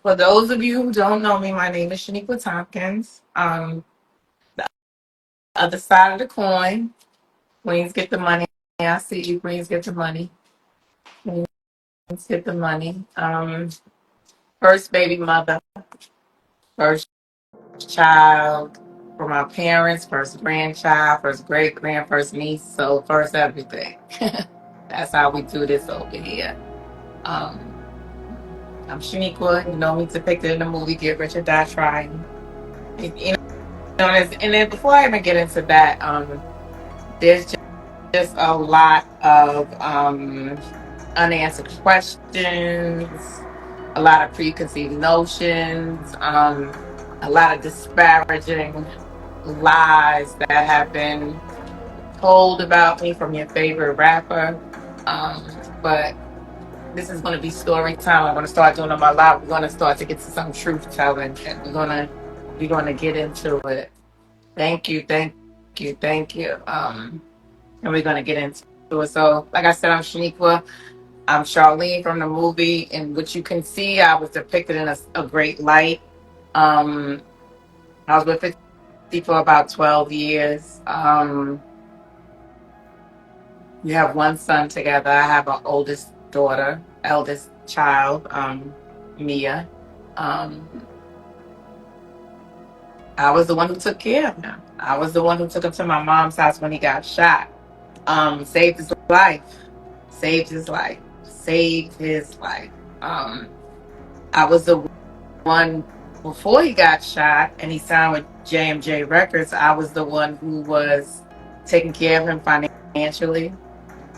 For those of you who don't know me, my name is Shaniqua Tompkins. The other side of the coin, queens get the money. I see you, queens get the money. Queens get the money. First baby mother, first child for my parents, first grandchild, first great grand, first niece. So first everything. That's how we do this over here. Um, I'm Shaniqua. You know me depicted in the movie Get Rich or Die Trying. You and then before I even get into that, there's just a lot of unanswered questions, a lot of preconceived notions, a lot of disparaging lies that have been told about me from your favorite rapper. But this is going to be story time. I'm going to start doing on my live. We're going to start to get to some truth telling, and we're going to get into it. Thank you, thank you, thank you. And we're gonna get into it. So, like I said, I'm Shaniqua. I'm Charlene from the movie, and what you can see, I was depicted in a great light. Um, I was with 50 for about 12 years. We have one son together. I have an oldest daughter, eldest child, Mia. Um, I was the one who took care of him. I was the one who took him to my mom's house when he got shot. Saved his life. Saved his life. Saved his life. I was the one before he got shot and he signed with JMJ Records. I was the one who was taking care of him financially.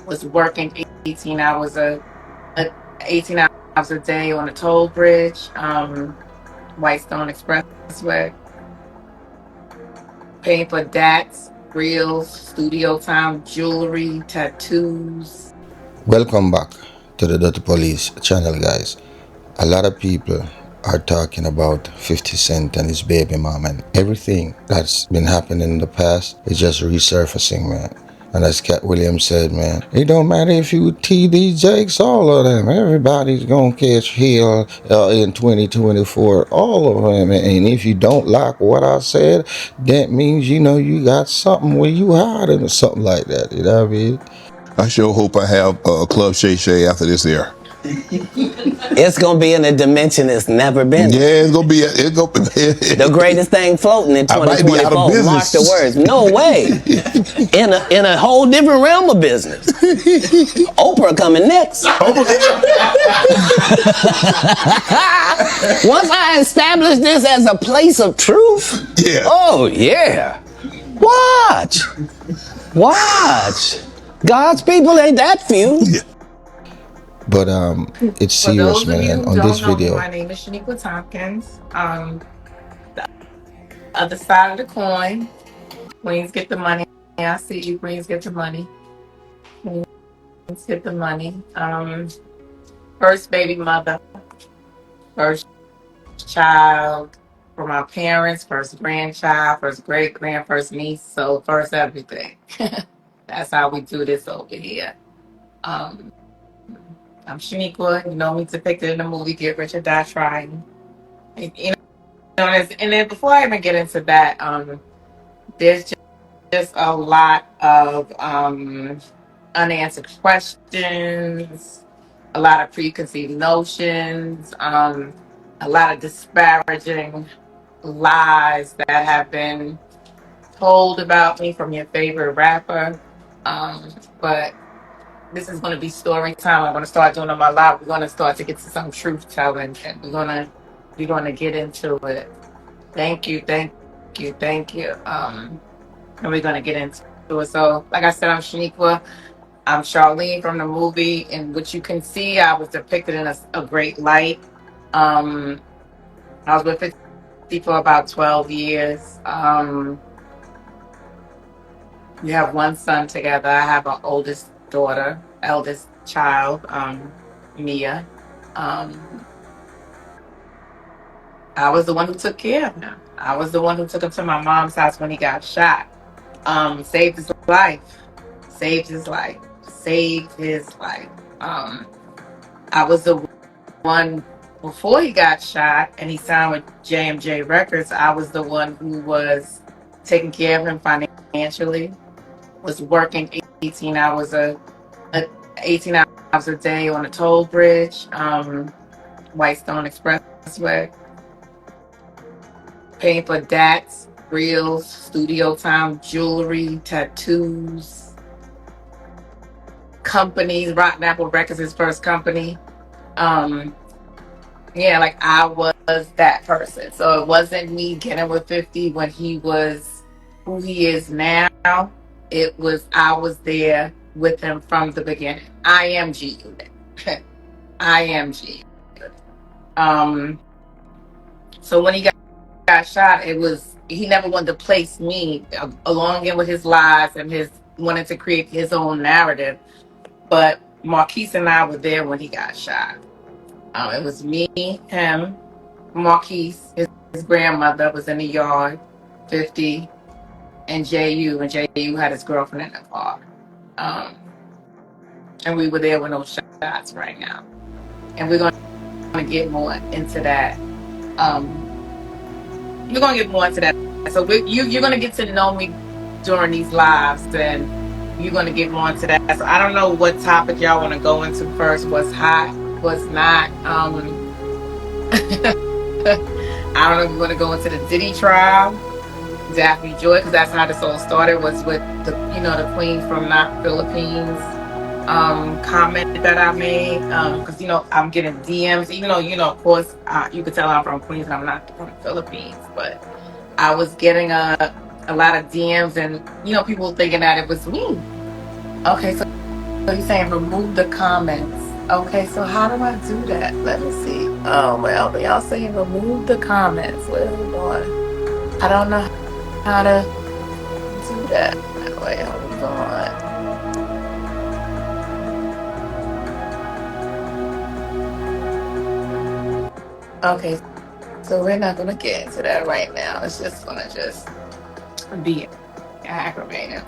Was working 18 hours a 18 hours a day on a toll bridge, Whitestone Expressway, paying for DATs, reels, studio time, jewelry, tattoos. Welcome back to the Dirty Police channel, guys. A lot of people are talking about 50 Cent and his baby mom, and everything that's been happening in the past is just resurfacing, man. And as Cat Williams said, man, it don't matter if you TD Jakes, all of them, everybody's gonna catch hell in 2024, all of them. And if you don't like what I said, that means you got something where you hiding or something like that. You know what I mean? I sure hope I have Club Shay Shay after this air. It's gonna be in a dimension it's never been. Yeah, it's gonna be. The greatest thing floating in I might be out of 2024. Mark business. the words. No way. In a whole different realm of business. Oprah coming next. Once I establish this as a place of truth. Yeah. Oh yeah. Watch. God's people ain't that few. Yeah. But it's For serious, those of you man. who On don't this know me, video, my name is Shaniqua Tompkins. The other side of the coin, queens get the money. I see you, queens get the money. Queens get the money. First baby mother, first child for my parents, first grandchild, first great grand, first niece. So first everything. That's how we do this over here. Um, I'm Shaniqua. You know me depicted in the movie Get Rich or Die Trying. And then before I even get into that, there's just a lot of unanswered questions, a lot of preconceived notions, a lot of disparaging lies that have been told about me from your favorite rapper. But this is going to be story time. I'm going to start doing on my live. We're going to start to get to some truth telling, and we're going to get into it. Thank you, thank you, thank you. And we're gonna get into it. So, like I said, I'm Shaniqua. I'm Charlene from the movie, and what you can see, I was depicted in a great light. I was with 50 for about 12 years. We have one son together. I have an oldest daughter, eldest child, Mia. Um, I was the one who took care of him. I was the one who took him to my mom's house when he got shot. Saved his life. Saved his life. Saved his life. I was the one before he got shot and he signed with JMJ Records, I was the one who was taking care of him financially, was working 18 hours a 18 hours a day on a toll bridge, Whitestone Expressway, paying for DATs, reels, studio time, jewelry, tattoos, companies. Rotten Apple Records, his first company. Yeah, like I was that person. So it wasn't me getting with 50 when he was who he is now. It was I was there with him from the beginning. I am G Unit. I am G Unit. So when he got shot, it was he never wanted to place me along in with his lies and his wanted to create his own narrative. But Marquise and I were there when he got shot. It was me, him, Marquise, his grandmother was in the yard, 50, and JU, and JU had his girlfriend in the car. And we were there with no shots right now. And we're going to get more into that. We're going to get more into that. So you're going to get to know me during these lives, and you're going to get more into that. So I don't know what topic y'all want to go into first. What's hot, what's not. I don't know if you want to go into the Diddy trial, Daphne Joy, because that's how this all started, was with the queen from not Philippines comment that I made, because I'm getting DMs, even though of course you could tell I'm from Queens and I'm not from the Philippines, but I was getting a lot of DMs and people thinking that it was me. Okay, so you're saying remove the comments. Okay, so how do I do that? Let me see. Oh well, y'all saying remove the comments. Well, hold on. I don't know how to do that. Wait, hold on. Okay, so we're not gonna get into that right now. It's just gonna be aggravating.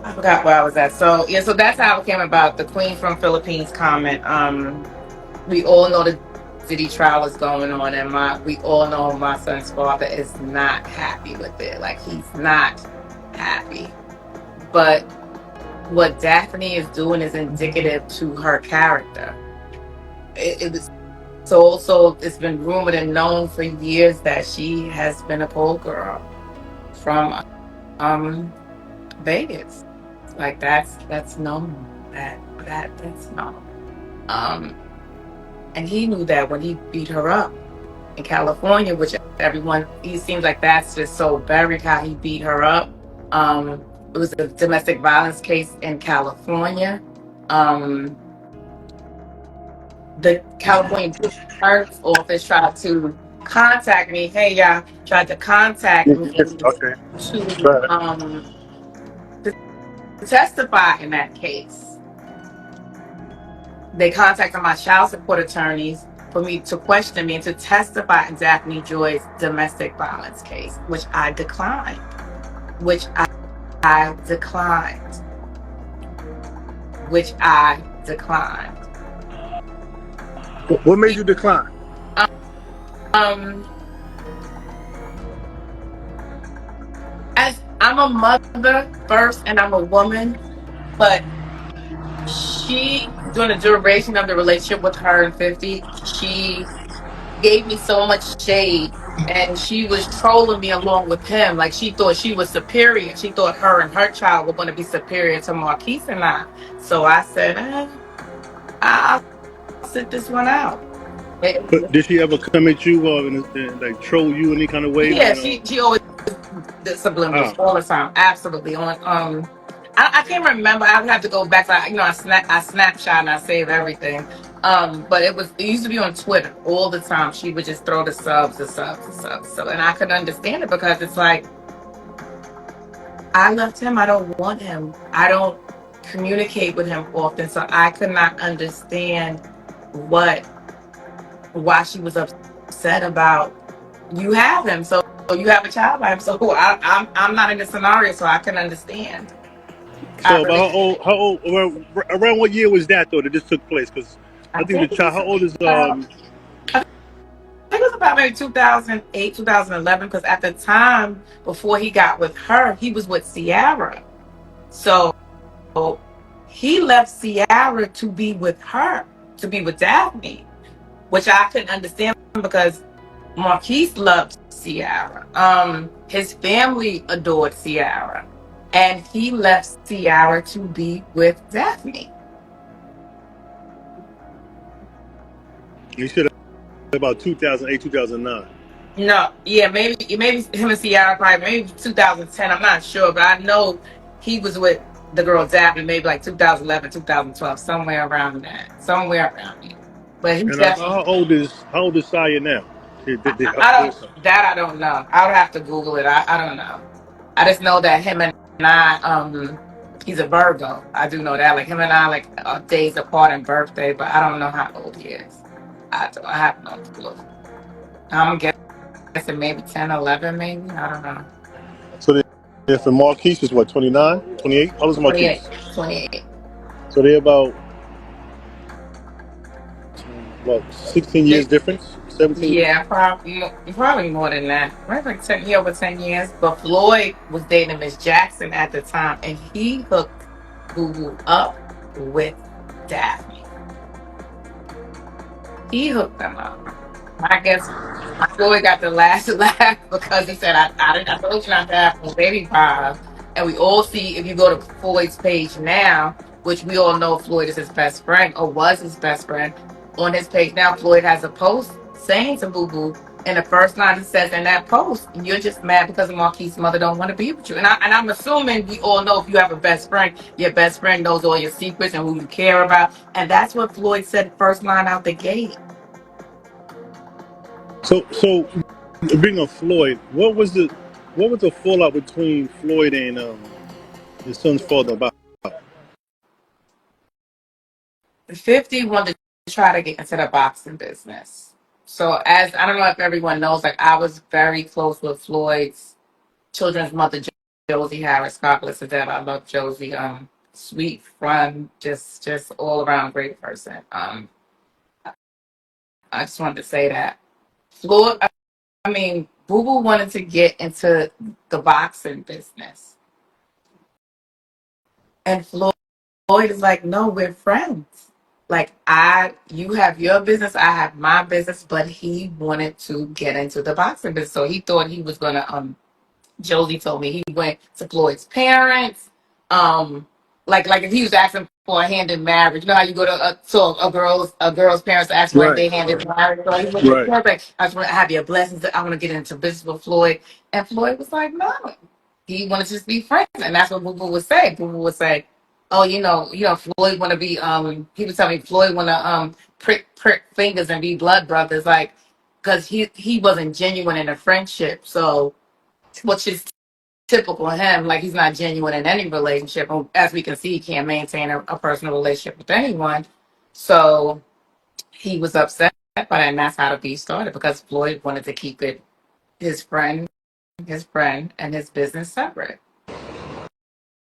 I forgot where I was at. So yeah, so that's how it came about. The Queen from Philippines comment. We all know the Diddy trial is going on, and we all know my son's father is not happy with it. Like he's not happy. But what Daphne is doing is indicative to her character. It was so it's been rumored and known for years that she has been a pole girl from Vegas. Like that's known. That's known. And he knew that when he beat her up in California, which he seems like that's just so buried how he beat her up. It was a domestic violence case in California. The California Clerk's Office tried to contact me. Hey, y'all, tried to contact me Okay. to testify in that case. They contacted my child support attorneys for me to question me and to testify in Daphne Joy's domestic violence case, which I declined. Which I declined. What made you decline? As I'm a mother first and I'm a woman, but during the duration of the relationship with her and 50, she gave me so much shade and she was trolling me along with him. Like she thought she was superior. She thought her and her child were going to be superior to Marquise and I. So I said, I'll sit this one out. But did she ever come at you and like troll you any kind of way? Yeah, she always did subliminals all the time. Absolutely. I can't remember. I would have to go back. I snapshot and I save everything. But it used to be on Twitter all the time. She would just throw the subs. So, and I could understand it because it's like, I left him. I don't want him. I don't communicate with him often. So I could not understand why she was upset about you have him. So you have a child by him. So I'm not in the scenario, so I can understand. So about how old around what year was that though that this took place? Because I I think the think child. he's How old is about, I think it was about maybe 2008, 2011, because at the time before he got with her, he was with Ciara. So he left Ciara to be with her, to be with Daphne, which I couldn't understand because Marquise loved Ciara. His family adored Ciara. And he left Ciara to be with Daphne. You said about 2008, 2009. No, yeah, maybe him and Ciara probably maybe 2010. I'm not sure, but I know he was with the girl Daphne maybe like 2011, 2012, somewhere around that, somewhere around there. But he And definitely, how old is Saya now? I Their don't son. that I don't know. I would have to Google it. I don't know. I just know that him and I, he's a Virgo. I do know that. Like him and I, like days apart in birthday, but I don't know how old he is. I have no clue. I'm guessing maybe 10, 11, maybe. I don't know. So if Marquise is what, 29, 28? How old is 28, Marquise? 28. So they're about what, 16 years difference, 17. Yeah, probably more than that. Right, like 10, over 10 years. But Floyd was dating Miss Jackson at the time, and he hooked Boo Boo up with Daphne. He hooked them up. I guess Floyd got the last laugh because he said, I told you not to have no baby pies. And we all see, if you go to Floyd's page now, which we all know Floyd is his best friend or was his best friend, on his page now, Floyd has a post saying to Boo Boo, in the first line he says in that post, you're just mad because Marquise's mother don't want to be with you. And I'm assuming we all know if you have a best friend, your best friend knows all your secrets and who you care about. And that's what Floyd said first line out the gate. So being a Floyd, what was the fallout between Floyd and his son's father about? 50 wanted to try to get into the boxing business. So as I don't know if everyone knows, like I was very close with Floyd's children's mother, Josie Harris. God bless her dead. I love Josie. Sweet, fun, just all around great person. I just wanted to say that. Floyd, I mean, Boo Boo wanted to get into the boxing business. And Floyd is like, no, we're friends. Like you have your business, I have my business, but he wanted to get into the boxing business, so he thought he was gonna. Josie told me he went to Floyd's parents. Um, like if he was asking for a hand in marriage, you know how you go to a girl's parents to ask for a Right, day hand in marriage. So he went to right. Floyd, like, I just want to have your blessings. I want to get into business with Floyd, and Floyd was like, no, he wanted to just be friends, and that's what Boo Boo would say. Boo Boo would say, oh, Floyd want to be. He would tell me Floyd want to prick fingers and be blood brothers, like because he wasn't genuine in a friendship, so which is typical of him. Like he's not genuine in any relationship. As we can see, he can't maintain a personal relationship with anyone. So he was upset by that, and that's how the beef started because Floyd wanted to keep it his friend, and his business separate.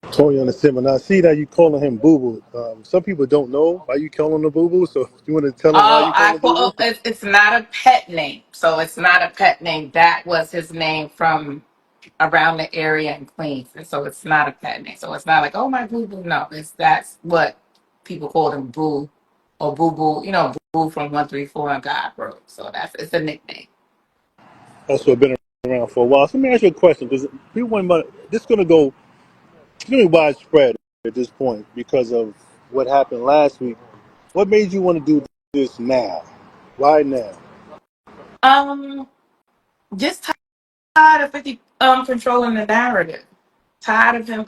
Totally understand. But now I see that you calling him Boo Boo. Some people don't know why you calling him Boo Boo. So you want to tell them why Oh, you calling him Boo Boo? it's not a pet name. So it's not a pet name. That was his name from around the area in Queens. And so it's not a pet name. So it's not like, oh my boo boo. No, that's what people call him, boo or boo boo, boo from 134 and God broke. So it's a nickname. Also been around for a while. So let me ask you a question because people want this is gonna be widespread at this point because of what happened last week. What made you want to do this now? Why now? Um just tired of 50 controlling the narrative. Tired of him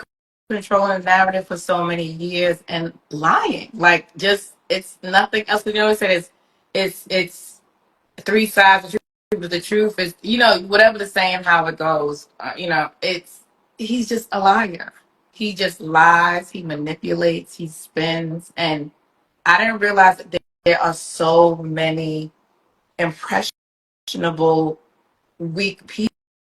controlling the narrative for so many years and lying. Like just it's nothing else. You know what I said, it's three sides of the truth. But the truth is, whatever the saying, how it goes, he's just a liar. He just lies. He manipulates. He spins. And I didn't realize that there are so many impressionable, weak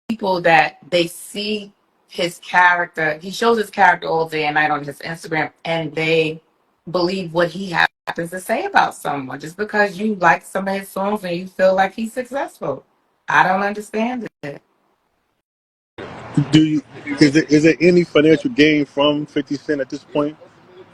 people that they see his character. He shows his character all day and night on his Instagram, and they believe what he has happens to say about someone just because you like some of his songs and you feel like he's successful. I don't understand it. Do you is there any financial gain from 50 Cent at this point,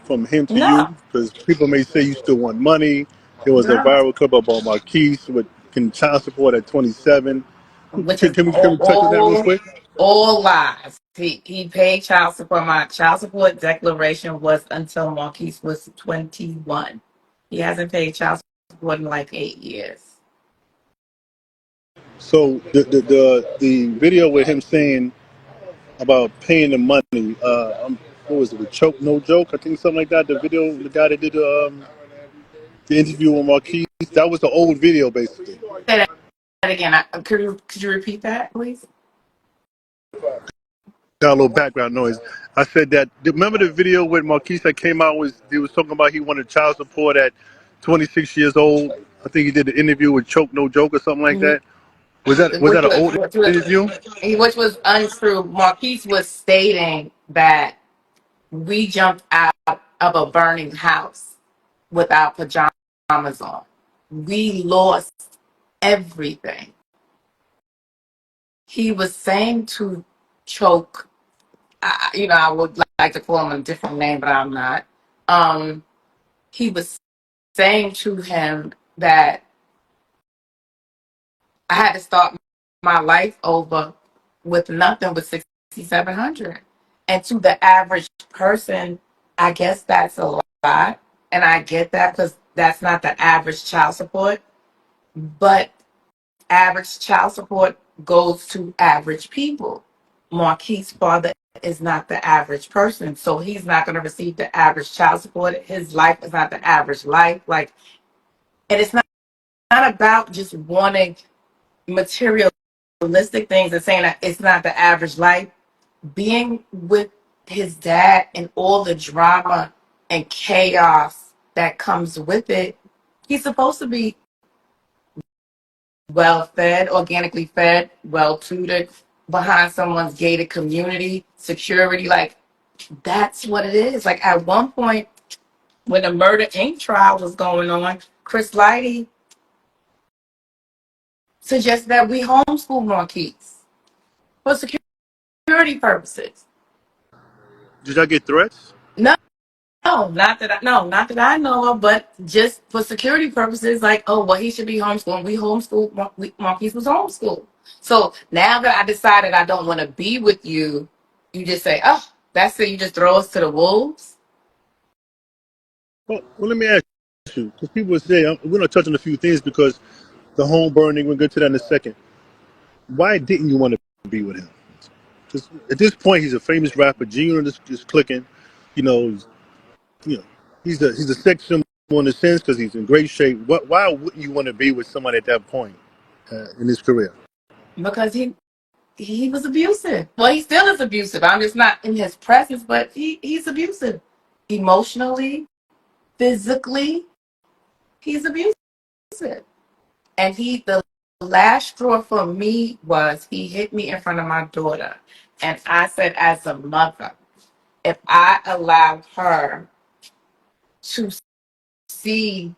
from him to No, you? Because people may say you still want money. There was a no. viral clip about Marquise with child support at 27. Which Can, is can we can we touch on that real quick? all lies. He paid child support. My child support declaration was until Marquise was 21. He hasn't paid child support in like 8 years. So the video with him saying about paying the money, what was it, with Choke No Joke? I think something like that. The video, the guy that did the interview with Marquise, that was the old video basically. Say that again. Could you repeat that, please? Got a little background noise. I said that. Remember the video with Marquise that came out? Was he was talking about he wanted child support at 26 years old? I think he did the interview with Choke No Joke or something like Mhm. that. Was that an old interview? Which was untrue. Marquise was stating that we jumped out of a burning house with our pajamas on. We lost everything. He was saying to Choke, I would like to call him a different name, but I'm not. He was saying to him that I had to start my life over with nothing but 6,700. And to the average person, I guess that's a lot. And I get that because that's not the average child support. But average child support goes to average people. Marquis' father is not the average person, so he's not going to receive the average child support. His life is not the average life. Like, and it's not about just wanting materialistic things and saying that it's not the average life. Being with his dad and all the drama and chaos that comes with it, he's supposed to be well fed, organically fed, well tutored, behind someone's gated community, security. Like, that's what it is. Like, at one point, when the Murder Inc. trial was going on, Chris Lighty suggested that we homeschool Marquise for security purposes. Did y'all get threats? No, not that I know of, but just for security purposes, like, oh, well, he should be homeschooled. We homeschooled. Marquise was homeschooled. So now that I decided I don't want to be with you, you just say, oh, that's it. You just throw us to the wolves. Well, let me ask you, because people would say we're gonna touch on a few things because the home burning. We'll get to that in a second. Why didn't you want to be with him? Because at this point, he's a famous rapper. G-Unit is clicking. You know, you know, he's a sex symbol in a sense because he's in great shape. Why wouldn't you want to be with somebody at that point in his career? Because he was abusive. Well, he still is abusive. I'm just not in his presence, but he's abusive. Emotionally, physically, he's abusive. And the last straw for me was he hit me in front of my daughter. And I said, as a mother, if I allowed her to see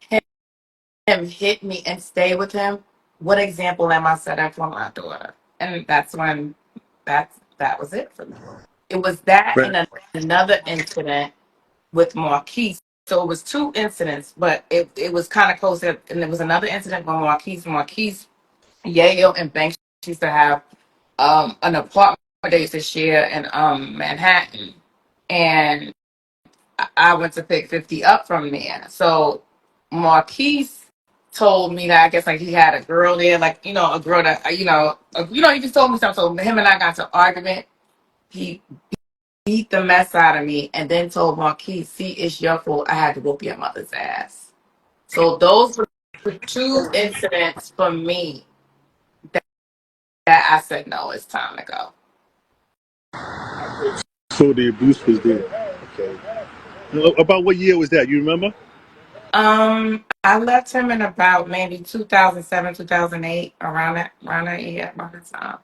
him hit me and stay with him, what example am I setting for my daughter? And that's when that was it for me. It was that Right. and another incident with Marquise. So it was two incidents, but it was kind of close. And there was another incident with Marquise, Yale, and Banks used to have an apartment they used to share in Manhattan. And I went to pick 50 up from there. So Marquise told me that I guess like he had a girl there, like, a girl that, he just told me something. So him and I got to argument. He beat the mess out of me and then told Marquise, see, it's your fault. I had to whoop your mother's ass. So those were two incidents for me that I said, no, it's time to go. So the abuse was there. Okay. About what year was that? You remember? I left him in about maybe 2007, 2008, around that year, around that time.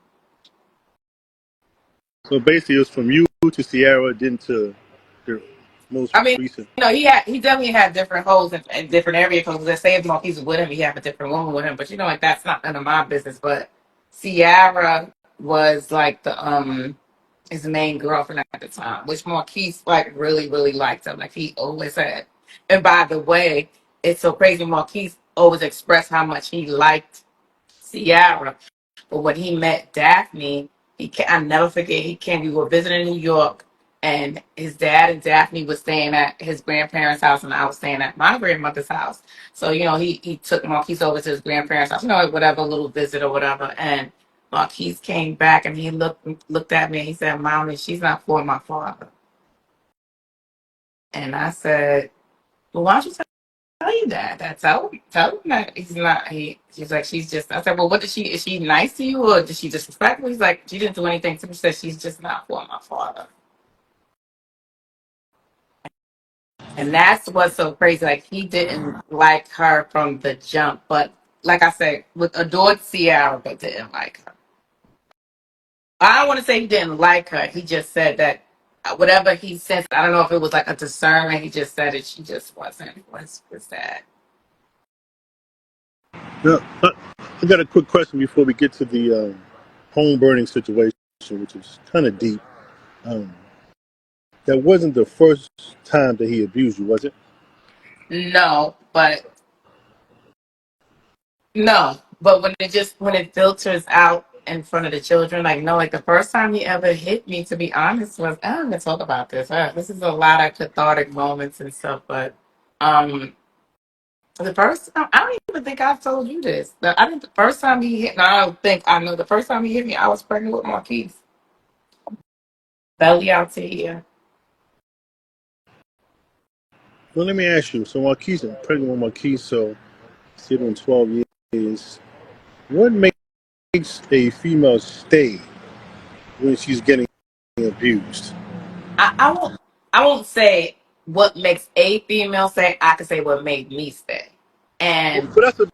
So basically, it was from you to Sierra, then to girl. most I mean, recent. he definitely had different holes in different area codes. Let's say if Marquise was with him, he had a different woman with him. But like that's not none of my business. But Ciara was like the his main girlfriend at the time, which Marquise like really, really liked him. Like he always said. And by the way, it's so crazy. Marquise always expressed how much he liked Ciara. But when he met Daphne, I never forget. He came. We were visiting New York, and his dad and Daphne was staying at his grandparents' house, and I was staying at my grandmother's house. So he took Marquise over to his grandparents' house. Whatever little visit or whatever. And Marquise came back, and he looked at me, and he said, "Mommy, she's not for my father." And I said, "Well, why don't you tell you that? Tell him that he's not." She's like, "She's just." I said, "Well, what did she? Is she nice to you, or did she disrespect me?" He's like, "She didn't do anything to me." She said, "She's just not for my father." And that's what's so crazy. Like he didn't like her from the jump, but like I said, with adored Ciara, but didn't like her. I don't want to say he didn't like her. He just said that whatever he says, I don't know if it was like a discernment. He just said it. She just wasn't. Was that? Now, I got a quick question before we get to the home burning situation, which is kind of deep. Um, that wasn't the first time that he abused you, was it? No, but No, but when it filters out in front of the children, like no, like the first time he ever hit me, to be honest, was I'm gonna talk about this. This is a lot of cathartic moments and stuff, but um, the first time I don't even think I've told you this. I think the first time he hit, no, I don't think I know. The first time he hit me, I was pregnant with Marquise, belly out to here. Well, let me ask you. So Marquise, I'm pregnant with Marquise, so it's been 12 years. What makes a female stay when she's getting abused? I won't I won't say what makes a female say. I can say what made me stay, Well, and that's a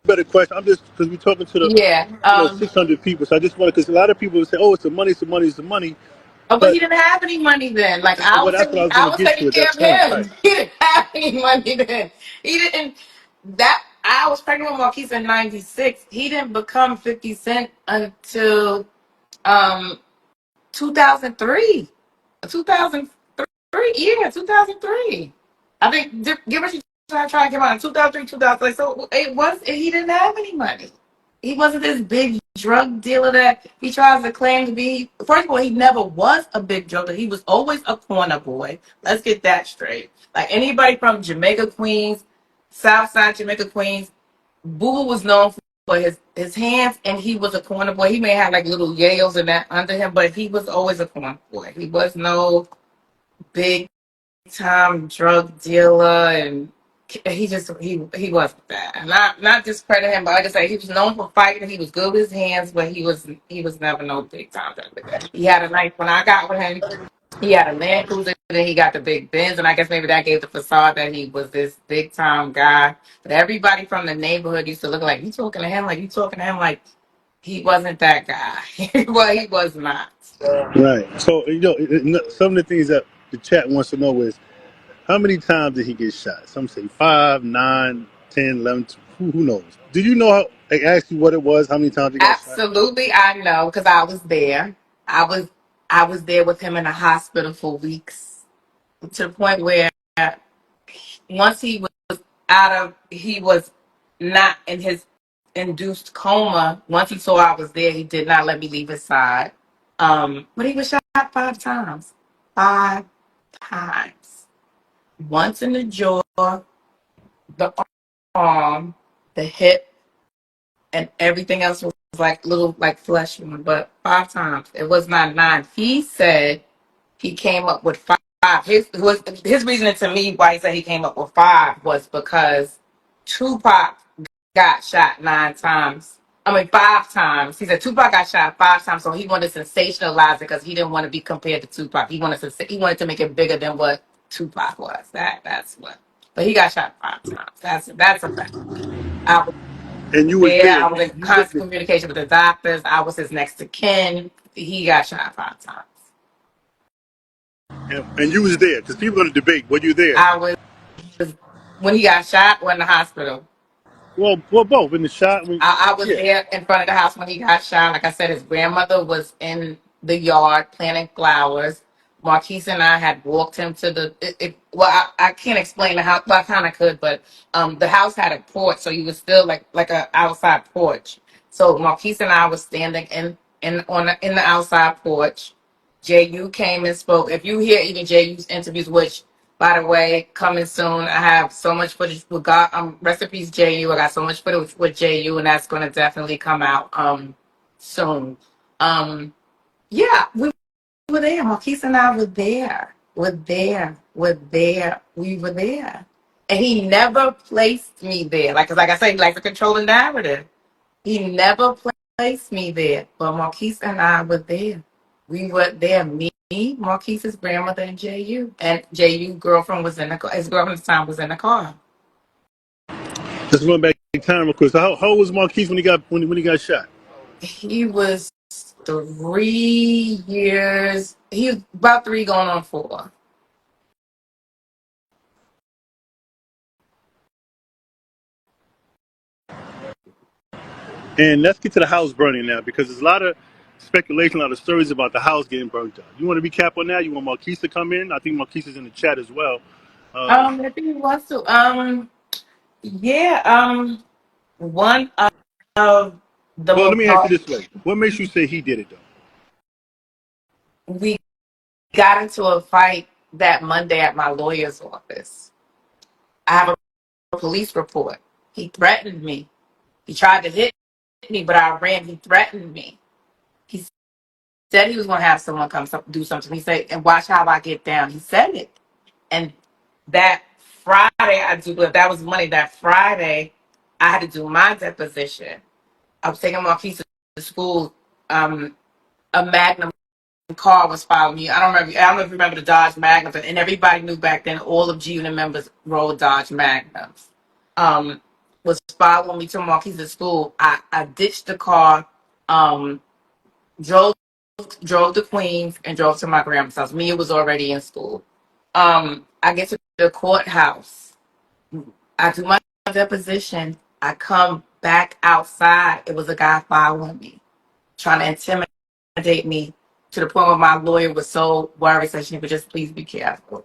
better question. I'm just because we're talking to the yeah. 600 people, so I just want to because a lot of people say, "Oh, it's the money, it's the money, it's the money," Oh, but he but didn't have any money then. Like well, that's what I was I going to was get to taking at care that of point, right? him. He didn't have any money then. He didn't. That I was pregnant with Marquise in '96. He didn't become 50 Cent until um 2003. 2003, yeah, 2003. I think give us try to come out in 2003, 2000. So it was he didn't have any money. He wasn't this big drug dealer that he tries to claim to be. First of all, he never was a big drug dealer. He was always a corner boy. Let's get that straight. Like anybody from Jamaica, Queens, Southside Jamaica, Queens, Boo was known for his hands, and he was a corner boy. He may have like little Yales and that under him, but he was always a corner boy. He was no big time drug dealer, and he wasn't that. And not discredit him, but like I say, he was known for fighting. He was good with his hands, but he was never no big time drug dealer. He had a nice when I got with him. He had a Land Cruiser, then he got the big Benz, and I guess maybe that gave the facade that he was this big time guy. But everybody from the neighborhood used to look like you talking to him, like you talking to him, like he wasn't that guy. Well, he was not. Right. So some of the things that the chat wants to know is how many times did he get shot? Some say 5, 9, 10, 11. Who knows? Do you know how? I asked you what it was. How many times he got shot? Absolutely, I know because I was there. I was I was there with him in the hospital for weeks to the point where once he was he was not in his induced coma. Once he saw I was there, he did not let me leave his side. But he was shot 5 times. 5 times. Once in the jaw, the arm, the hip, and everything else was like little like flesh wound. But 5 times. It was not 9. He said he came up with 5. His reasoning to me why he said he came up with 5 was because Tupac got shot 9 times. I mean 5 times. He said Tupac got shot 5 times, so he wanted to sensationalize it because he didn't want to be compared to Tupac. He wanted to make it bigger than what Tupac was. That's what. But he got shot 5 times. That's a fact. I was And you was there. I there. was in You constant witnessed it. communication with the doctors. I was his next to kin. He got shot 5 times. And you was there because people are going to debate. Were you there? I was when he got shot or in the hospital. Well, both in the shot. I was Yeah. there in front of the house when he got shot. Like I said, his grandmother was in the yard planting flowers. Marquise and I had walked him to well, I can't explain the house. Well, I kind of could, but the house had a porch, so he was still like a outside porch. So Marquise and I was standing in the outside porch. Ju came and spoke. If you hear even Ju's interviews, which by the way, coming soon. I have so much footage with God. Recipes JU. I got so much footage with JU, and that's going to definitely come out soon. Yeah, we were there. Marquise and I were there. We were there, and he never placed me there. Like I said, he likes to control the narrative. He never placed me there, but Marquise and I were there. We were there. Me, Marquise's grandmother, and Ju. And Ju girlfriend was in the car. His girlfriend at the time was in the car. Let's run back in time real quick. So how old was Marquise when he got shot? He was 3 years. He was about 3 going on 4. And let's get to the house burning now because there's a lot of speculation, a lot of stories about the house getting burnt down. You want to recap on that? You want Marquise to come in? I think Marquise is in the chat as well. I think he wants to. Yeah. One of the Well, let most me ask you this way: what makes you say he did it though? we got into a fight that Monday at my lawyer's office. I have a police report. He threatened me. He tried to hit me, but I ran. He threatened me. He said he was going to have someone come do something. He said, and watch how I get down. He said it. And that Friday, I do believe that was Monday. That Friday, I had to do my deposition. I was taking Marquise to school. A Magnum car was following me. I don't know if you remember the Dodge Magnums, and everybody knew back then all of G Unit members rode Dodge Magnums. Was following me to Marquise's school. I ditched the car, um, drove drove to Queens, and drove to my grandma's house. Mia was already in school. I get to the courthouse. I do my deposition. I come back outside. It was a guy following me, trying to intimidate me to the point where my lawyer was so worried that she would just please be careful.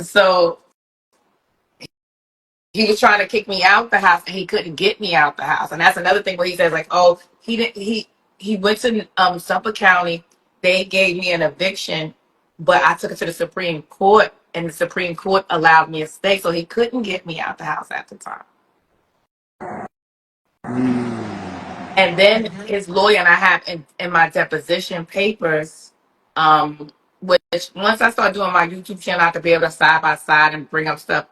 So he was trying to kick me out the house, and he couldn't get me out the house. And that's another thing where he says like, oh, he didn't. He went to Suffolk County. They gave me an eviction, but I took it to the Supreme Court, and the Supreme Court allowed me to stay. So he couldn't get me out the house at the time. And then his lawyer and I have in my deposition papers, which once I start doing my YouTube channel, I could be able to side by side and bring up stuff.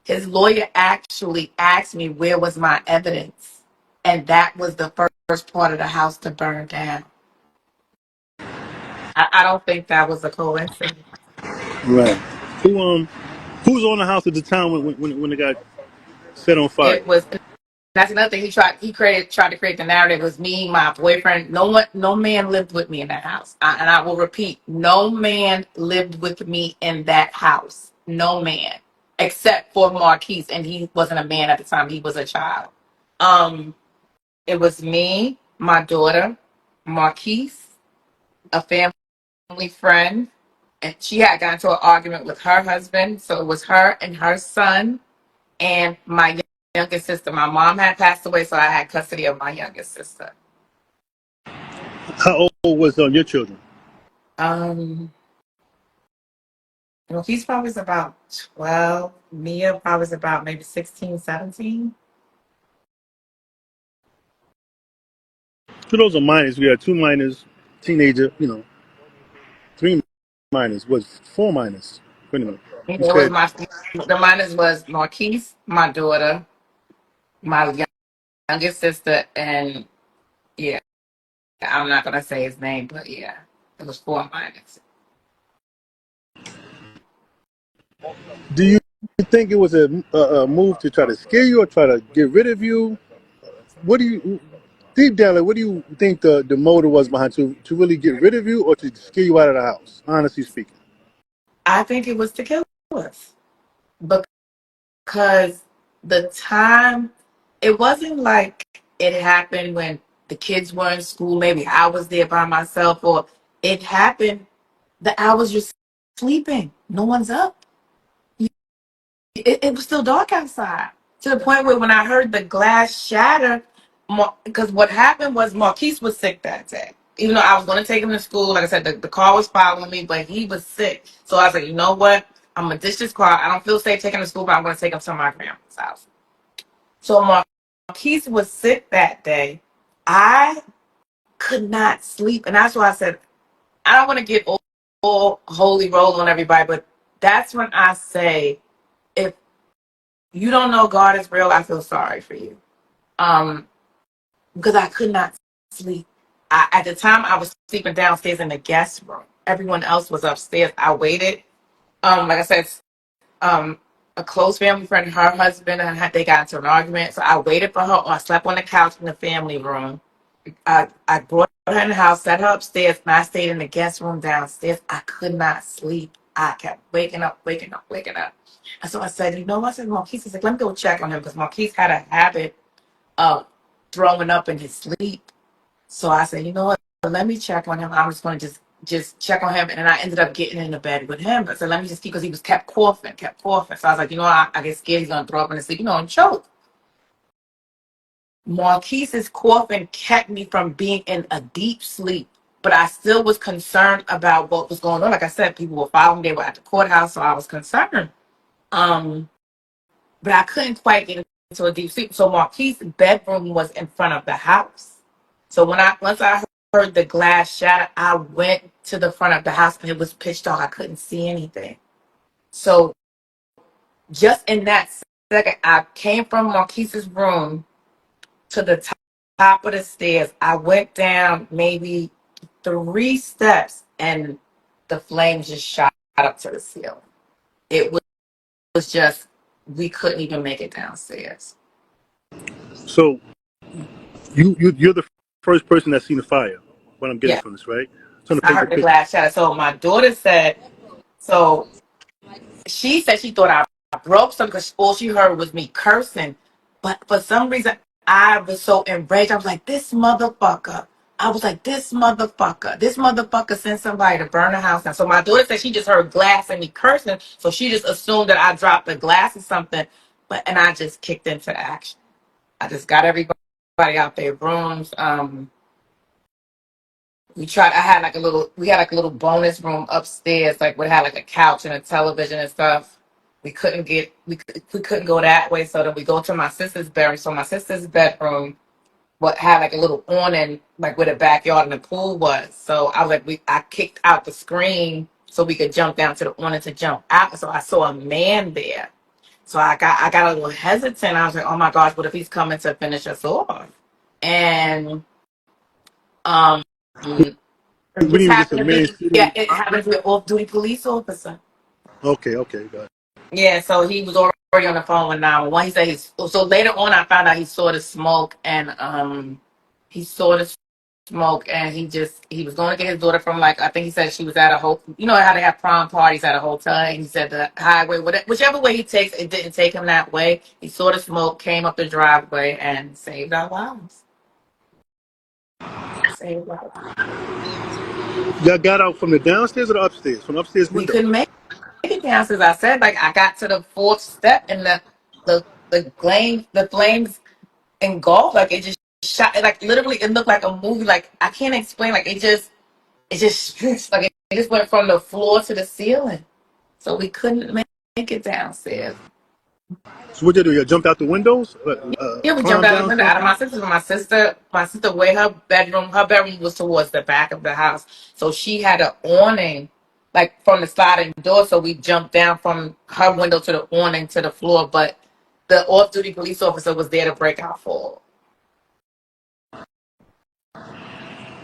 His lawyer actually asked me where was my evidence, and that was the first part of the house to burn down. I don't think that was a coincidence. Right. Who's on the house at the time when it got set on fire? It was. That's another thing tried to create the narrative. It was me, my boyfriend. No man lived with me in that house. And I will repeat, no man lived with me in that house. No man, except for Marquise, and he wasn't a man at the time. He was a child. Um, it was me, my daughter, Marquise, a family friend, and she had gotten into an argument with her husband. So it was her and her son and my youngest sister. My mom had passed away, so I had custody of my youngest sister. How old was your children? Um, he's probably about 12. Mia probably about maybe 16, 17. So those are minors. We had 2 minors, teenager. 3 minors. Was 4 minors? Wait a minute. It You was said the minors was Marquise, my daughter, my youngest sister, and yeah, I'm not gonna say his name, but yeah, it was 4 minors. do you think it was a move to try to scare you or try to get rid of you? What do you deep down, like, what do you think the motive was behind to really get rid of you or to scare you out of the house? Honestly speaking. I think it was to kill us because the time, it wasn't like it happened when the kids were in school. Maybe I was there by myself, or it happened that I was just sleeping. No one's up. It was still dark outside to the point where when I heard the glass shatter, because what happened was Marquise was sick that day. Even though I was going to take him to school, like I said, the car was following me, but he was sick. So I was like, you know what? I'm going to ditch this car. I don't feel safe taking him to school, but I'm going to take him to my grandma's house. So Marquise was sick that day. I could not sleep. And that's why I said, I don't want to get all holy roll on everybody, but that's when I say, if you don't know God is real, I feel sorry for you. Because I could not sleep. At the time, I was sleeping downstairs in the guest room. Everyone else was upstairs. I waited. Like I said, a close family friend, her husband, and they got into an argument. So I waited for her, or I slept on the couch in the family room. I brought her in the house, set her upstairs, and I stayed in the guest room downstairs. I could not sleep. I kept waking up, waking up, waking up. And so I said, you know what? I said, Marquise, I said, let me go check on him because Marquise had a habit of throwing up in his sleep. So I said, you know what? Let me check on him. I'm just going to just check on him. And then I ended up getting into bed with him. I said, let me just keep, because he was kept coughing, kept coughing. So I was like, you know what? I get scared he's going to throw up in his sleep, and choke. Marquise's coughing kept me from being in a deep sleep, but I still was concerned about what was going on. Like I said, people were following me. They were at the courthouse, so I was concerned. Um, but I couldn't quite get into a deep sleep. So Marquise's bedroom was in front of the house. So once I heard the glass shatter, I went to the front of the house and it was pitch dark. I couldn't see anything. So just in that second, I came from Marquise's room to the top of the stairs. I went down maybe 3 steps and the flames just shot up to the ceiling. It was just, we couldn't even make it downstairs. So you're the first person that's seen the fire. What I'm getting Yeah, from this, right? So I'm gonna I paint the heard the picture. glass shatter. So my daughter said, so she said she thought I broke something because all she heard was me cursing. But for some reason, I was so enraged. I was like, this motherfucker. I was like, this motherfucker. This motherfucker sent somebody to burn the house down. So my daughter said she just heard glass and me cursing. So she just assumed that I dropped the glass or something. And I just kicked into action. I just got everybody out their rooms. We had like a little bonus room upstairs, like we had like a couch and a television and stuff. We couldn't go that way, so then we go to my sister's bedroom. So my sister's bedroom what had like a little awning, like where the backyard and the pool was. So I was like, I kicked out the screen so we could jump down to the awning to jump out. So I saw a man there. So I got a little hesitant. I was like, oh my gosh, what if he's coming to finish us off? And um it We just didn't just happened a to man be, sitting. yeah, it happened to be an off-duty police officer. Okay, got it. Yeah, so he was already on the phone with 911. He said so later on I found out he saw the smoke and he saw the smoke and he was going to get his daughter from, like, I think he said she was at a hotel. You know how they have prom parties at a hotel, and he said the highway, whichever way he takes, it didn't take him that way. He saw the smoke, came up the driveway and saved our lives. Saved our lives. Y'all got out from the downstairs or the upstairs? From the upstairs We window. couldn't make it downstairs. I said, like, I got to the fourth step and the flames engulfed, like it just shot, like literally it looked like a movie. Like, I can't explain, like it just like it just went from the floor to the ceiling. So we couldn't make it downstairs. So what you do? You jumped out the windows? Yeah, we jumped Climb out the down window out of something? my sister way her bedroom was towards the back of the house. So she had an awning like from the sliding door. So we jumped down from her window to the awning to the floor, but the off duty police officer was there to break our fall.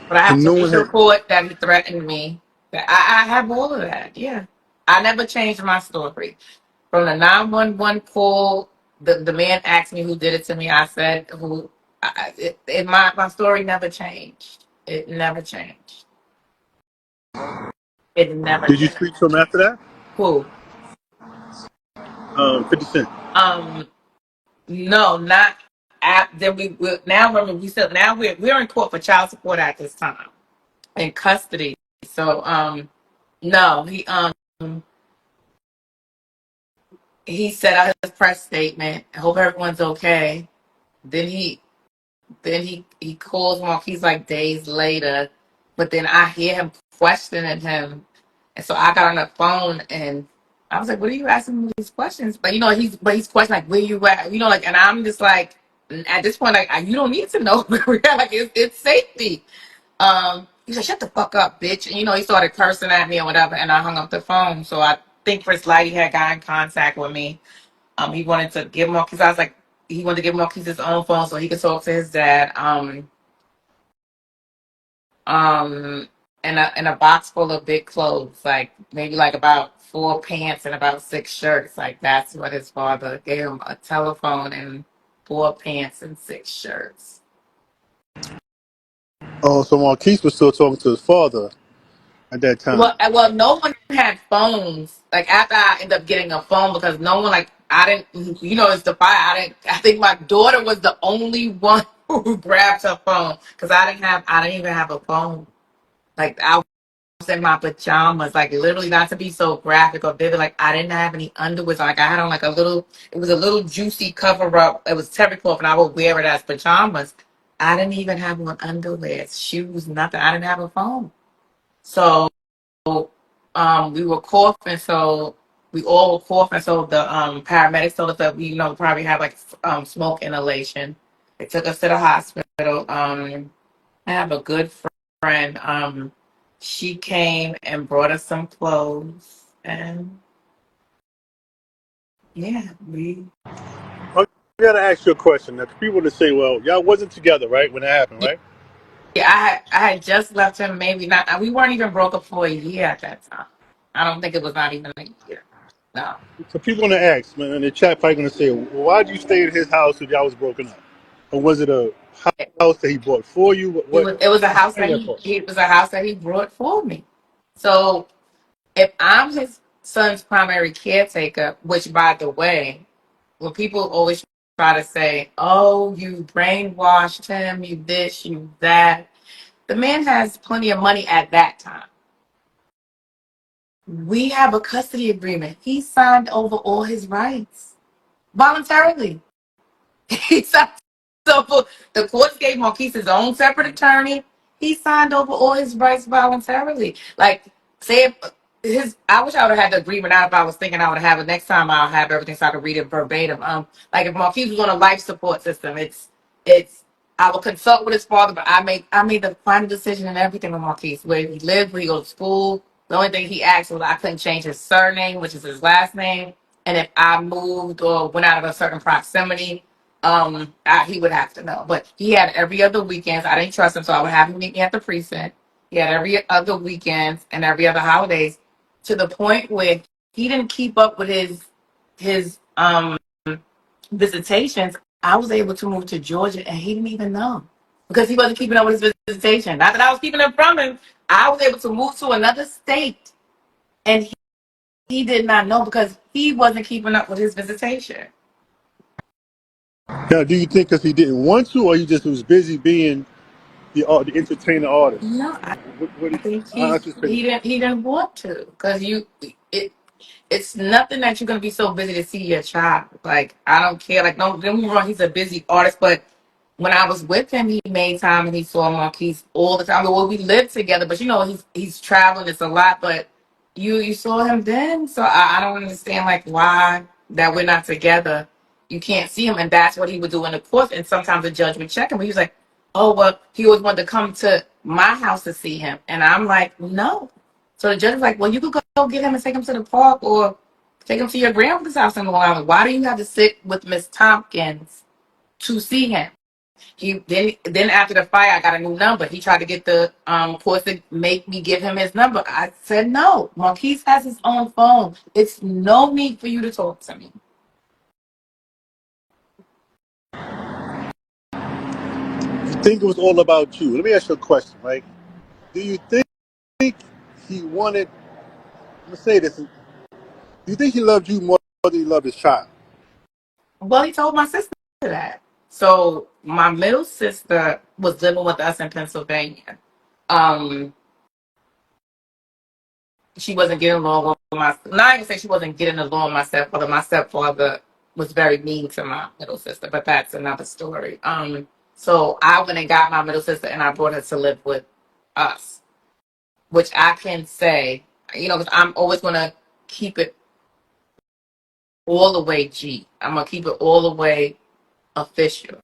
But I have And no one police had. report that he threatened me. I have all of that. Yeah. I never changed my story. From the 911 call, the man asked me who did it to me. I said who My story never changed. It never changed. It never Did you changed. speak to him after that? Cool. 50 Cent. Um, no, not at. Then we now remember we said now we're in court for child support at this time in custody. So no, he set out his press statement. I hope everyone's okay. Then he calls Marquise like days later, but then I hear him questioning him, and so I got on the phone and I was like, "What are you asking me these questions?" But he's questioning like, "Where you at?" Like, and I'm just like, at this point, like, you don't need to know where we're at. Like, it's safety. He's like, "Shut the fuck up, bitch," and he started cursing at me or whatever, and I hung up the phone. So I think Chris Lighty had got in contact with me. He wanted to give Marquise. I was like, he wanted to give Marquise his own phone so he could talk to his dad. Um, and a box full of big clothes, like maybe like about 4 pants and about 6 shirts. Like that's what his father gave him, a telephone and 4 pants and 6 shirts. Oh, so Marquise was still talking to his father at that time. Well, no one had phones. Like after I ended up getting a phone because no one like I didn't. It's the fire. I didn't. I think my daughter was the only one who grabbed her phone because I didn't have. I didn't even have a phone. Like I was in my pajamas, like literally not to be so graphic or vivid. Like I didn't have any underwear. So, like I had on like a little. It was a little juicy cover up. It was terry cloth, and I would wear it as pajamas. I didn't even have on underwear, shoes, nothing. I didn't have a phone. So we were coughing, so we all were coughing. So the paramedics told us that we, probably had like smoke inhalation. They took us to the hospital. I have a good friend. She came and brought us some clothes, and yeah, we. I gotta ask you a question. Now, people to say, well, y'all wasn't together, right, when it happened, right? Yeah, I had just left him. Maybe not. We weren't even broke up for a year at that time. I don't think it was not even a year. No. So people gonna ask, man, and the chat probably gonna say, well, why'd you stay at his house if y'all was broken up? Or was it a house that he bought for you? It was a house Explain that that part. it was a house that he brought for me. So if I'm his son's primary caretaker, which by the way, when people always try to say, "Oh, you brainwashed him, you this, you that," the man has plenty of money at that time. We have a custody agreement. He signed over all his rights voluntarily. He signed over. The courts gave Marquise his own separate attorney. He signed over all his rights voluntarily. Like, say I wish I would have had the agreement out if I was thinking I would have it next time. I'll have everything so I could read it verbatim. Like if Marquise was on a life support system, it's I would consult with his father, but I made the final decision and everything with Marquise, where he lived, where he goes to school. The only thing he asked was I couldn't change his surname, which is his last name, and if I moved or went out of a certain proximity, he would have to know. But he had every other weekends. I didn't trust him, so I would have him meet me at the precinct. He had every other weekends and every other holidays, to the point where he didn't keep up with his visitations. I was able to move to Georgia, and he didn't even know because he wasn't keeping up with his visitation. Not that I was keeping it from him. I was able to move to another state, and he did not know because he wasn't keeping up with his visitation. Now, do you think because he didn't want to, or he just was busy being the entertainer artist? No, What I think how's his opinion? he didn't want to because it it's nothing that you're gonna be so busy to see your child. Like I don't care. Like don't get me wrong, he's a busy artist, but when I was with him, he made time and he saw Marquise all the time. Well, we lived together, but he's traveling. It's a lot, but you saw him then, so I don't understand like why that we're not together. You can't see him, and that's what he would do in the court. And sometimes the judge would check him. He was like, "Oh well," he always wanted to come to my house to see him, and I'm like, "No." So the judge was like, "Well, you could go get him and take him to the park, or take him to your grandmother's house in Long Island. Why do you have to sit with Miss Tompkins to see him?" He then after the fire, I got a new number. He tried to get the course to make me give him his number. I said no. Marquise has his own phone. It's no need for you to talk to me. think it was all about you. Let me ask you a question, right? Do you think he wanted? Let me say this. Do you think he loved you more than he loved his child? Well, he told my sister that. So my middle sister was living with us in Pennsylvania. Um, she wasn't getting along with my. Not even say she wasn't getting along with my stepfather. My stepfather was very mean to my middle sister, but that's another story. So I went and got my middle sister, and I brought her to live with us, which I can say, because I'm always gonna keep it all the way G. I'm gonna keep it all the way official.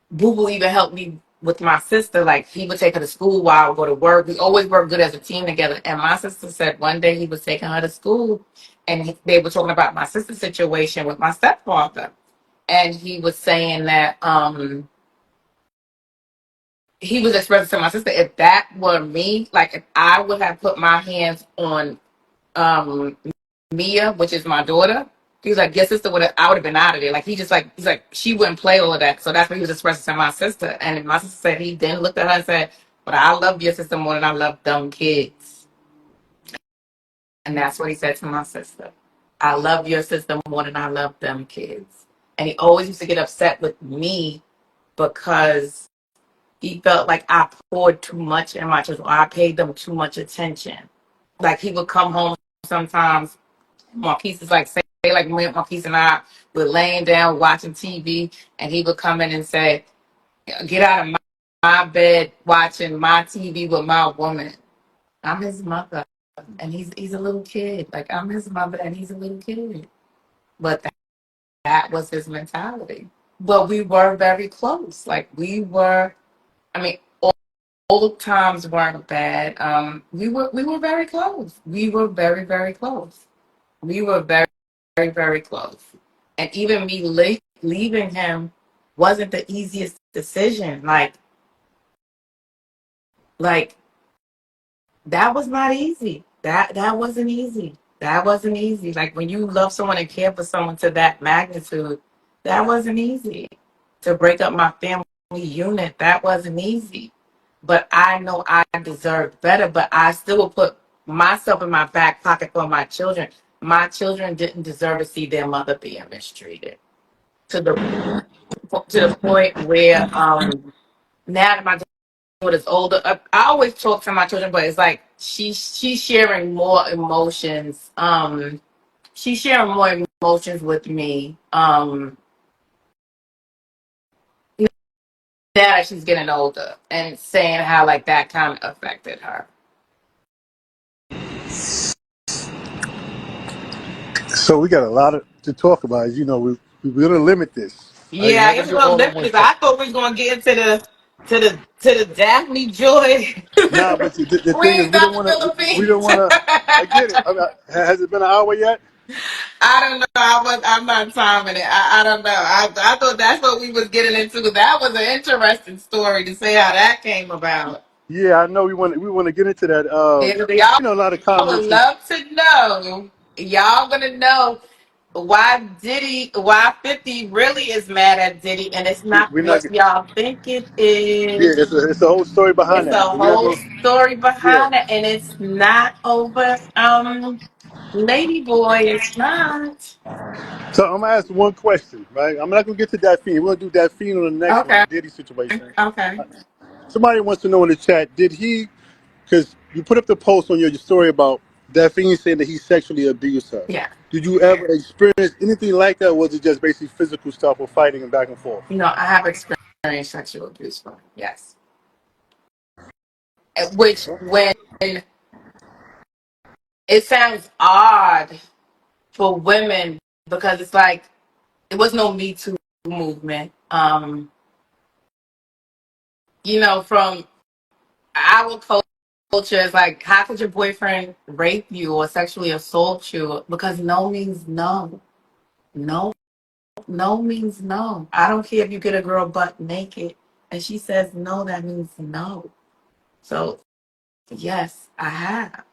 Boo Boo even helped me with my sister. Like he would take her to school while I would go to work. We always worked good as a team together. And my sister said one day he was taking her to school, and they were talking about my sister's situation with my stepfather, and he was saying that he was expressing to my sister, if that were me, like if I would have put my hands on um Mia, which is my daughter. He was like, your sister would have, I would have been out of there. Like, he's like, she wouldn't play all of that. So that's what he was expressing to my sister. And my sister said, he then looked at her and said, but I love your sister more than I love dumb kids. And that's what he said to my sister. I love your sister more than I love them kids. And he always used to get upset with me because he felt like I poured too much in my children, or I paid them too much attention. Like, he would come home sometimes. Marquise is like, say like me, Marquise and I were laying down watching TV, and he would come in and say, "Get out of my bed watching my TV with my woman." I'm his mother, and he's a little kid. Like I'm his mother, and he's a little kid. But that was his mentality. But we were very close. Like we were. I mean, all times weren't bad. We were very close. We were very very close. We were very, very, very close. And even me leaving him wasn't the easiest decision. Like that was not easy. That wasn't easy. That wasn't easy. Like when you love someone and care for someone to that magnitude, that wasn't easy. To break up my family unit, that wasn't easy. But I know I deserve better. But I still will put myself in my back pocket for my children. My children didn't deserve to see their mother being mistreated to the point where now that my daughter's older, I always talk to my children, but it's like she's sharing more emotions. She's sharing more emotions with me. Now that she's getting older and saying how like that kind of affected her. So we got a lot to talk about. As you know, we're gonna limit this. Right? We're Yeah, I not guess gonna we're do gonna all at limit one this. time. I thought we was gonna get into the Daphne Joy Nah, but the thing is, queens we of don't the want to. We Philippines. don't want to. I get it. I mean, has it been an hour yet? I don't know. I'm not timing it. I don't know. I thought that's what we was getting into. That was an interesting story to say how that came about. Yeah, I know. We want to get into that. And y'all A lot of would comments. love to know. Y'all gonna know why 50 really is mad at Diddy, and it's not We're not. what y'all think it Yeah, is. it's a whole story behind It's that. a But we're not whole going. story Yeah. behind it, and it's not over. Lady Boy, it's not. So I'm gonna ask one question, right? I'm not gonna get to Daphne. We're gonna do Daphne on the next one, the Okay. Diddy situation. Okay. Somebody wants to know in the chat, did he? Because you put up the post on your story about Daphne saying that he sexually abused her. Yeah. Did you ever experience anything like that? Or was it just basically physical stuff or fighting and back and forth? I have experienced sexual abuse from him. Yes. Which when it sounds odd for women because it's like it was no Me Too movement. From our culture, it's like how could your boyfriend rape you or sexually assault you? Because no means no. No, no means no. I don't care if you get a girl butt naked and she says no, that means no. So yes, I have.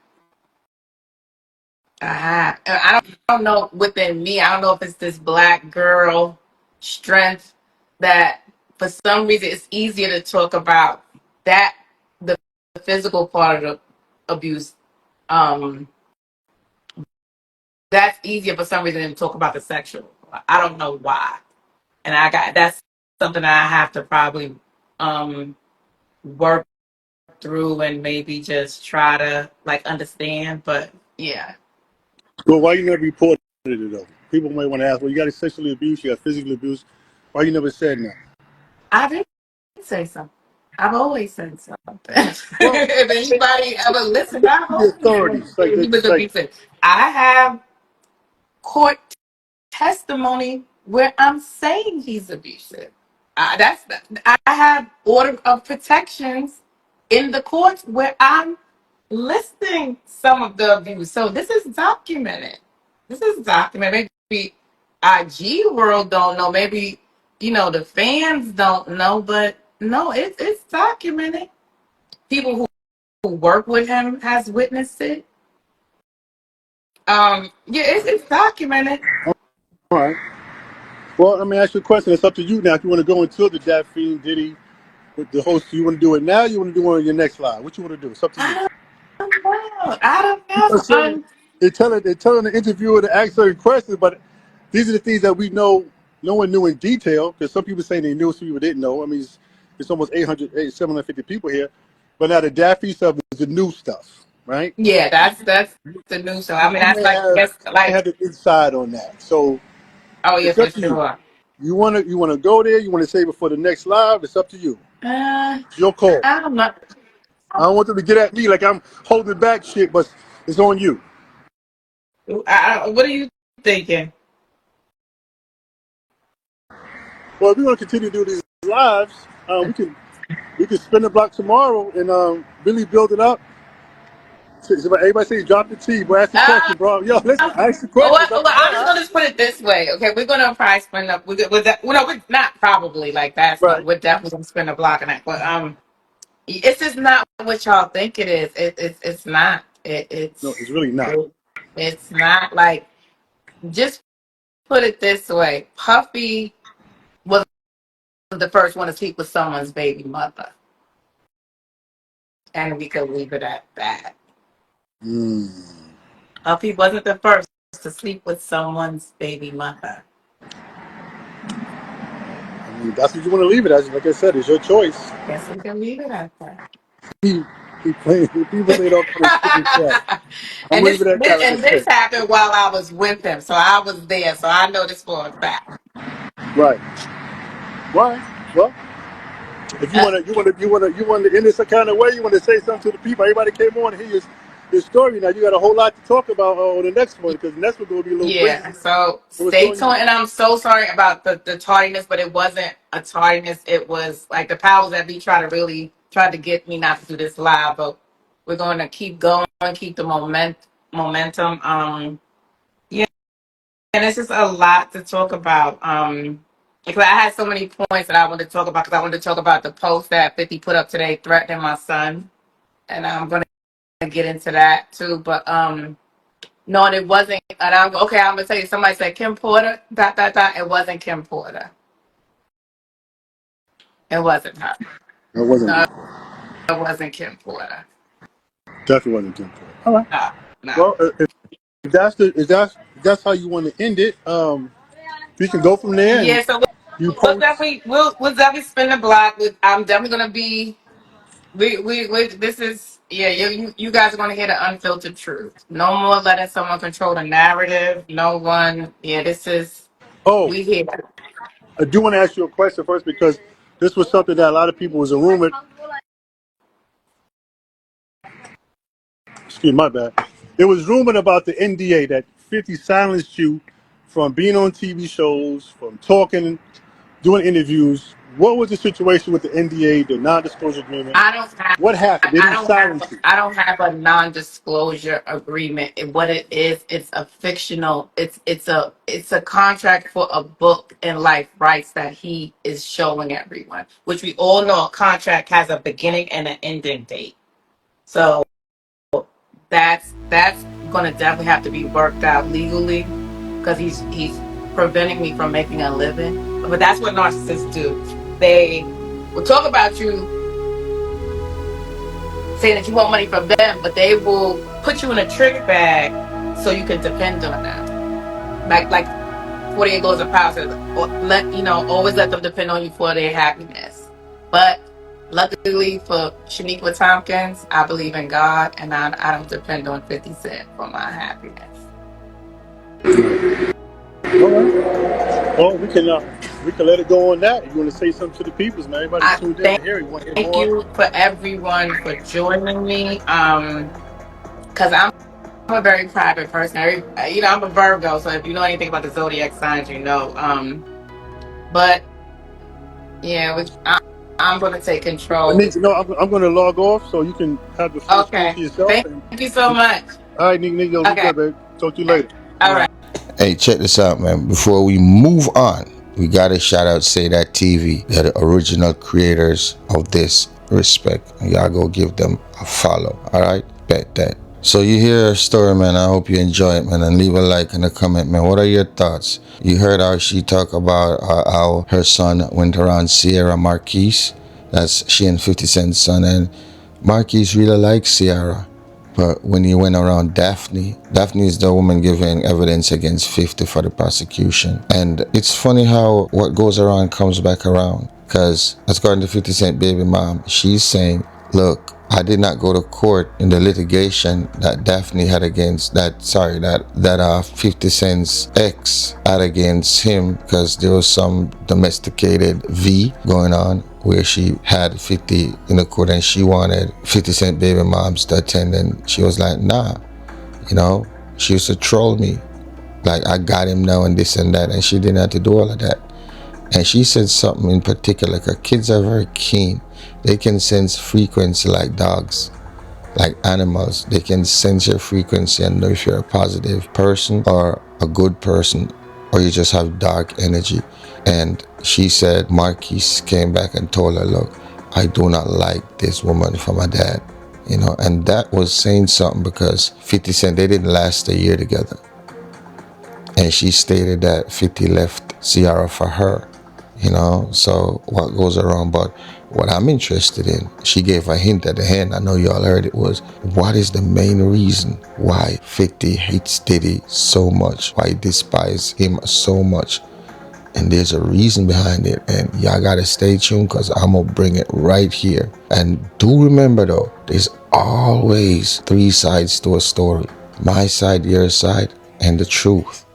I have. And I don't know within me. I don't know if it's this black girl strength that for some reason it's easier to talk about that, the physical part of the abuse. Um, that's easier for some reason than to talk about the sexual. I don't know why, and that's something I have to probably work through and maybe just try to like understand. But yeah, Well, why you never reported it though? People might want to ask, well, you got sexually abuse, you got physical abuse. Why you never said that? I did say something. I've always said something. Well, If anybody ever listened, I've the always said authorities, he was like abusive. I have court testimony where I'm saying he's abusive. I have order of protections in the courts where I'm listing some of the abuse. So this is documented. This is documented. Maybe IG world don't know. Maybe the fans don't know, but no, it's documented. People who work with him has witnessed it. Yeah, it's documented. all right. Well, let me ask you a question. It's up to you now. If you want to go into the Daphne Diddy with the host, you want to do it now? You want to do it on your next live? What you want to do? It's up to you. I don't know. I don't know. Because they're telling the interviewer to ask certain questions, but these are the things that we know no one knew in detail. Because some people say they knew, some people didn't know. I mean, it's almost 750 people here. But now the Daffy stuff is the new stuff, right? Yeah, that's the new show. I mean, You that's may like have that's you may like have the inside on that. So oh yeah, it's for up to you. sure. You wanna go there? You wanna save it for the next live? It's up to you. Uh, It's your call. I don't know. I don't want them to get at me like I'm holding back shit, but it's on you. What are you thinking? Well, if we're gonna continue to do these lives, we can spin the block tomorrow and really build it up. Everybody say drop the T, bro. Ask the Uh, question, bro. Yo, let's ask the well, question. It's up to I'm just y'all. gonna just put it this way. Okay, we're gonna probably spend up. With that, well, no, we're not probably like that's no. Right. We're definitely gonna spend a block on that. But it's just not what y'all think it is. It's not. No, it's really not. It's not like just put it this way. Puffy was the first one to sleep with someone's baby mother, and we could leave it at that. Mm. Puffy wasn't the first to sleep with someone's baby mother. I mean, that's what you want to leave it as. Like I said, it's your choice. Guess we can leave it at that. He, he playing. People say all kind of shit in the chat. I'm and gonna leave it at that. Like I this said. happened while I was with him, so I was there, so I know this for a fact. Right. Why? Well, if Uh, you want to end this a kind of way, you want to say something to the people. Everybody came on to hear your story. Now you got a whole lot to talk about on the next one because the next one's gonna be a little crazy. yeah, so So it's stay on you. tuned. And I'm so sorry about the tardiness, but it wasn't a tardiness. It was like the powers that be tried to get me not to do this live, but we're going to keep going, keep the momentum. Yeah, and it's just a lot to talk about. Because I had so many points that I wanted to talk about. Because I wanted to talk about the post that 50 put up today threatening my son, and I'm going to get into that too. But no, and it wasn't. And I'm okay. I'm gonna tell you. Somebody said Kim Porter. Dot dot dot. It wasn't Kim Porter. It wasn't her. That wasn't No, him. it wasn't Kim Porter. Definitely wasn't Tim Ford. All right. No, no. Well, if that's how you want to end it, we can go from there and Yeah. So you post. we'll definitely spin the block. I'm definitely gonna be. We this is yeah. You guys are gonna hear the unfiltered truth. No more letting someone control the narrative. No one. Yeah. This is Oh, we here. I do want to ask you a question first because this was something that a lot of people was a rumor. Excuse my bad. It was rumored about the NDA that 50 silenced you from being on TV shows, from talking, doing interviews. What was the situation with the NDA, the non-disclosure agreement? I don't have What happened? Did he silence you? I don't have a non-disclosure agreement. What it is, it's a fictional. It's a contract for a book and life rights that he is showing everyone. Which we all know, a contract has a beginning and an ending date. So that's going to definitely have to be worked out legally because he's preventing me from making a living. But that's what narcissists do. they will talk about you, saying that you want money from them, but they will put you in a trick bag so you can depend on them. Like 48 Laws of Power says, always let them depend on you for their happiness. But luckily for Shaniqua Tompkins, I believe in God, and I don't depend on 50 Cent for my happiness. All right. Well, we can let it go on that. You want to say something to the peoples, man? Everybody I tuned in thank to hear. You want to hear thank more? you for everyone for joining me. Because I'm a very private person. I'm a Virgo, so if you know anything about the zodiac signs, you know. But yeah, I'm going to take I control. need to know. I'm going to log off so you can have the first phone Okay. to yourself. Thank And you so much. all right, Nico, you Okay. good, babe? Talk to you later. All right. Hey, check this out, man. Before we move on, we gotta shout out Say That TV. They're the original creators of this. Respect. Y'all go give them a follow. All right, bet that. So you hear her story, man. I hope you enjoy it, man, and leave a like and a comment, man. What are your thoughts? You heard how she talked about how her son went around Sierra Marquise. That's she and 50 Cent's son, and Marquise really likes Sierra. But when he went around Daphne is the woman giving evidence against 50 for the prosecution. And it's funny how what goes around comes back around. Because according to 50 Cent baby mom, she's saying, look, I did not go to court in the litigation that Daphne had against that 50 Cent's ex had against him, because there was some domesticated V going on where she had 50 in the court and she wanted 50 Cent baby moms to attend, and she was like, nah, she used to troll me. Like, I got him now and this and that, and she didn't have to do all of that. And she said something in particular, like her kids are very keen. They can sense frequency like dogs, like animals. They can sense your frequency and know if you're a positive person or a good person, or you just have dark energy. And she said Marquise came back and told her, look, I do not like this woman for my dad. And that was saying something, because 50 Cent, they didn't last a year together. And she stated that 50 left Sierra for her. So what goes around. But what I'm interested in, she gave a hint at the end, I know y'all heard it, was what is the main reason why 50 hates Diddy so much, why he despises him so much. And there's a reason behind it, and y'all gotta stay tuned, because I'm gonna bring it right here. And do remember though, there's always three sides to a story: my side, your side, and the truth.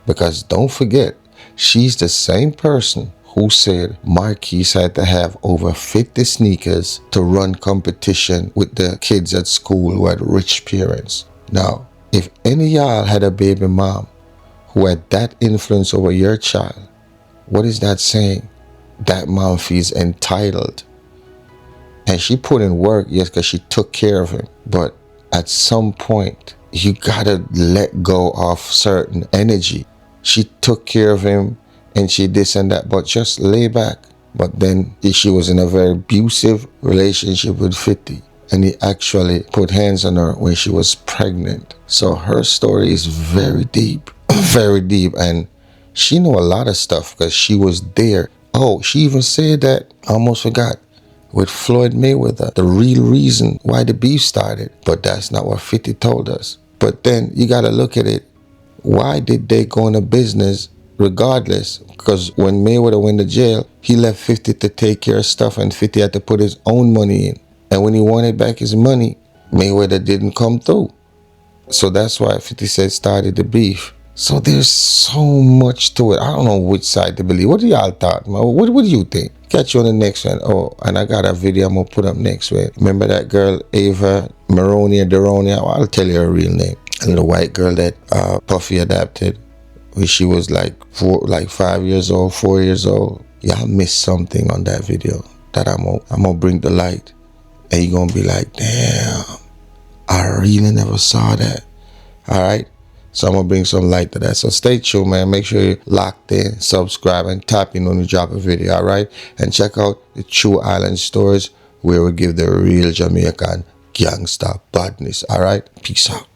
Because don't forget, she's the same person who said Marquise had to have over 50 sneakers to run competition with the kids at school who had rich parents. Now, if any of y'all had a baby mom who had that influence over your child, what is that saying? That mom feels entitled. And she put in work, yes, because she took care of him. But at some point, you gotta let go of certain energy. She took care of him and she this and that, but just lay back. But then she was in a very abusive relationship with 50, and he actually put hands on her when she was pregnant. So her story is very deep, very deep, and she knew a lot of stuff because she was there. Oh, she even said that, I almost forgot, with Floyd Mayweather, the real reason why the beef started. But that's not what 50 told us. But then you got to look at it. Why did they go into business regardless? Because when Mayweather went to jail, he left 50 to take care of stuff, and 50 had to put his own money in. And when he wanted back his money, Mayweather didn't come through. So that's why 50 Cent started the beef. So there's so much to it. I don't know which side to believe. What do y'all thought, man? What do you think? Catch you on the next one. Oh, and I got a video I'm going to put up next week. Remember that girl, Ava Maroney or Deroni? I'll tell you her real name. A little white girl that Puffy adopted when she was like 5 years old, 4 years old. Y'all missed something on that video that I'm gonna bring to light. And you're going to be like, damn, I really never saw that. All right. So I'm going to bring some light to that. So stay tuned, man. Make sure you're locked in, subscribe, and tap in when we drop a video, all right? And check out the True Island Stories, where we give the real Jamaican gangsta badness, all right? Peace out.